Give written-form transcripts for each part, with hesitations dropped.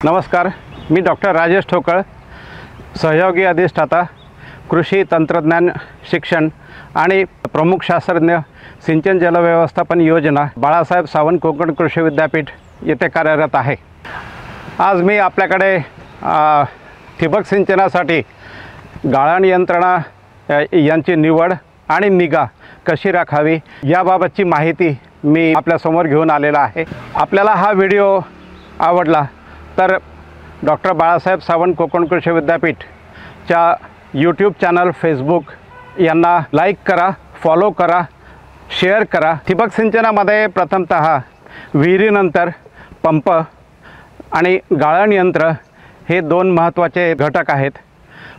नमस्कार, मी डॉक्टर राजेश ठोकळ, सहयोगी अधिष्ठाता कृषी तंत्रज्ञान शिक्षण आणि प्रमुख शास्त्रज्ञ सिंचन जलव्यवस्थापन योजना बाळासाहेब सावंत कोकण कृषी विद्यापीठ येथे कार्यरत आहे। आज मी आपल्याकडे ठिबक सिंचनासाठी गाळण यंत्रणा यांची निवड आणि निगा कशी राखावी याबाबतची माहिती मी आपल्यासमोर घेऊन आलेला आहे। आपल्याला हा व्हिडिओ आवडला तर डॉक्टर बाळासाहेब सावंत कोकण कृषी विद्यापीठच्या यूट्यूब चॅनल, फेसबुक यांना लाईक करा, फॉलो करा, शेअर करा। ठिबक सिंचनामध्ये प्रथमतः विहिरीनंतर पंप आणि गाळण यंत्र हे दोन महत्त्वाचे घटक आहेत।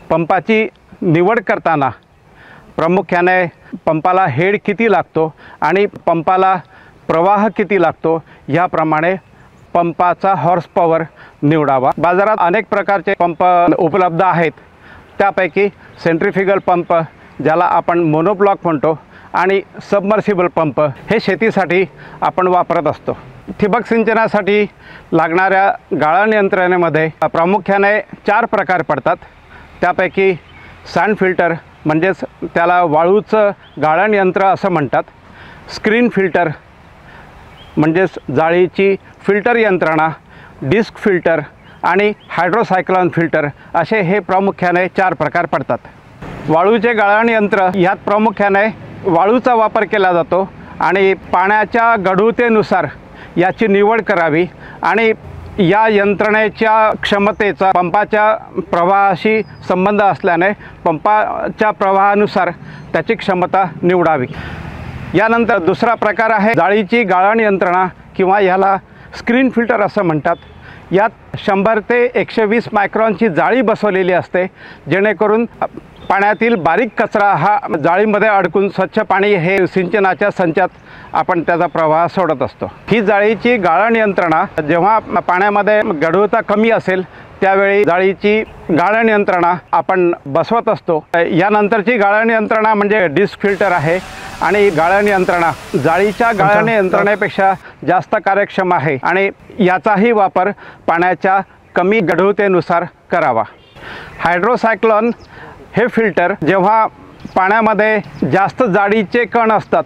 पंपाची निवड करताना प्रामुख्याने पंपाला हेड किती लागतो आणि पंपाला प्रवाह किती लागतो याप्रमाणे पंपाचा हॉर्स पॉवर निवडावा। बाजारात अनेक प्रकारचे पंप उपलब्ध आहेत, त्यापैकी सेंट्रिफ्युगल पंप ज्याला आपण मोनोब्लॉक म्हणतो आणि सबमर्सिबल पंप हे शेतीसाठी आपण वापरत असतो। ठिबक सिंचनासाठी लागणाऱ्या गाळण यंत्रणेमध्ये प्रामुख्याने 4 प्रकार पडतात। त्यापैकी सँड फिल्टर म्हणजेच त्याला वाळूचं गाळण यंत्र असं म्हणतात, स्क्रीन फिल्टर म्हणजेच जाळीची फिल्टर यंत्रणा, डिस्क फिल्टर आणि हायड्रोसायक्लोन फिल्टर असे हे प्रामुख्याने 4 प्रकार पडतात। वाळूचे गाळण यंत्र यात प्रामुख्याने वाळूचा वापर केला जातो आणि पाण्याच्या गढुतेनुसार याची निवड करावी आणि या यंत्रणेच्या क्षमतेचा पंपाच्या प्रवाहाशी संबंध असल्याने पंपाच्या प्रवाहानुसार त्याची क्षमता निवडावी। यानंतर दुसरा प्रकार आहे जाळीची गाळण यंत्रणा किंवा याला स्क्रीन फिल्टर असं म्हणतात। यात 100 ते 120 मायक्रॉनची जाळी बसवलेली असते, जेणेकरून पाण्यातील बारीक कचरा हा जाळीमध्ये अडकून स्वच्छ पाणी हे सिंचनाच्या संचात आपण त्याचा प्रवाह सोडत असतो। ही जाळीची गाळण यंत्रणा जेव्हा पाण्यामध्ये गढुता कमी असेल त्यावेळी जाळीची गाळण यंत्रणा आपण बसवत असतो। यानंतरची गाळण यंत्रणा म्हणजे डिस्क फिल्टर आहे आणि गाळण यंत्रणा जाळीच्या गाळण यंत्रणेपेक्षा जास्त कार्यक्षम आहे आणि याचाही वापर पाण्याच्या कमी गढुतेनुसार करावा। हायड्रोसायक्लोन हे फिल्टर जेव्हा पाण्यामध्ये जास्त जाडीचे कण असतात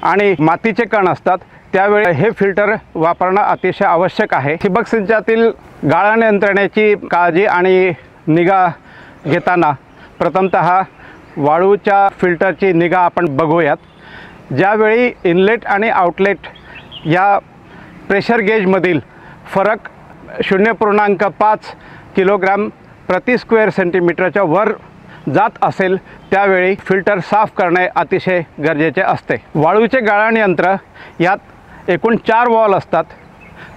आणि मातीचे कण असतात त्यावेळी हे फिल्टर वापरणं अतिशय आवश्यक आहे। ठिबक सिंचनातील गाळण यंत्रणेची काळजी आणि निगा घेताना प्रथमतः वाळूच्या फिल्टरची निगा आपण बघूयात। ज्यावेळी इनलेट आणि आउटलेट या प्रेशर गेजमधील फरक 0.5 किलोग्राम प्रति स्क्वेअर सेंटीमीटरच्या वर जात असेल त्यावेळी फिल्टर साफ करणे अतिशय गरजेचे असते। वाळूचे गाळण यंत्र यात एकूण 4 वॉल असतात,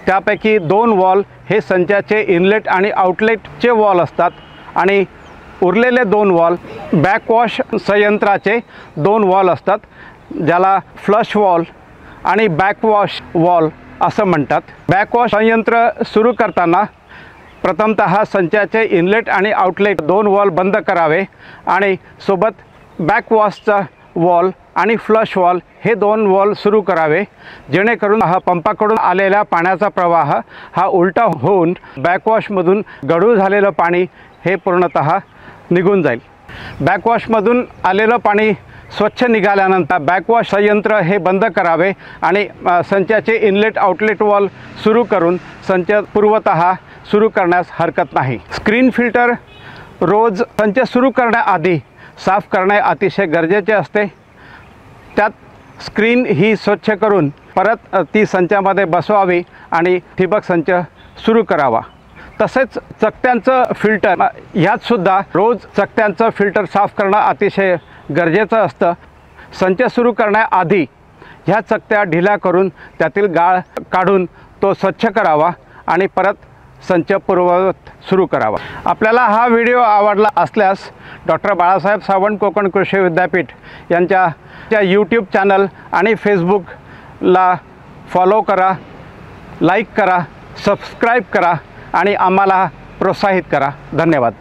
त्यापैकी 2 वॉल हे संचाचे इनलेट आणि आउटलेटचे वॉल असतात आणि उरलेले 2 वॉल बॅकवॉश संयंत्राचे 2 वॉल असतात, ज्याला फ्लश वॉल आणि बॅकवॉश वॉल असं म्हणतात। बॅकवॉश संयंत्र सुरू करताना प्रथमतः संचाचे इनलेट आणि आउटलेट 2 वॉल बंद करावे आणि सोबत बॅकवॉशचा वॉल आणि फ्लश वॉल हे 2 वॉल सुरू करावे, जेणेकरून हा पंपाकडून आलेला पाण्याचा प्रवाह हा उलटा होऊन बॅकवॉशमधून गढूळ झालेलं पाणी हे पूर्णतः निघून जाईल। बॅकवॉशमधून आलेलं पाणी स्वच्छ निघाल्यानंतर बॅकवॉश संयंत्र हे बंद करावे आणि संचाचे इनलेट आउटलेट वॉल सुरू करून संच पूर्वतः सुरू करण्यास हरकत नाही। स्क्रीन फिल्टर रोज संच सुरू करण्याआधी साफ करणे अतिशय गरजेचे असते। त्यात स्क्रीन ही स्वच्छ करून परत ती संचामध्ये बसवावी आणि ठिबक संच सुरू करावा। तसेच चकत्यांचं फिल्टर ह्यातसुद्धा रोज चकत्यांचं फिल्टर साफ करणं अतिशय गरजेचं असतं। संच सुरू करण्याआधी ह्या चकत्या ढिल्या करून त्यातील गाळ काढून तो स्वच्छ करावा आणि परत संच पूर्ववत सुरू करावा। आपल्याला हा व्हिडिओ आवडला असल्यास डॉक्टर बाळासाहेब सावंत कोकण कृषी विद्यापीठ यांच्या यूट्यूब चॅनल आणि फेसबुकला फॉलो करा, लाईक करा, सबस्क्राईब करा आणि आम्हाला प्रोत्साहित करा। धन्यवाद।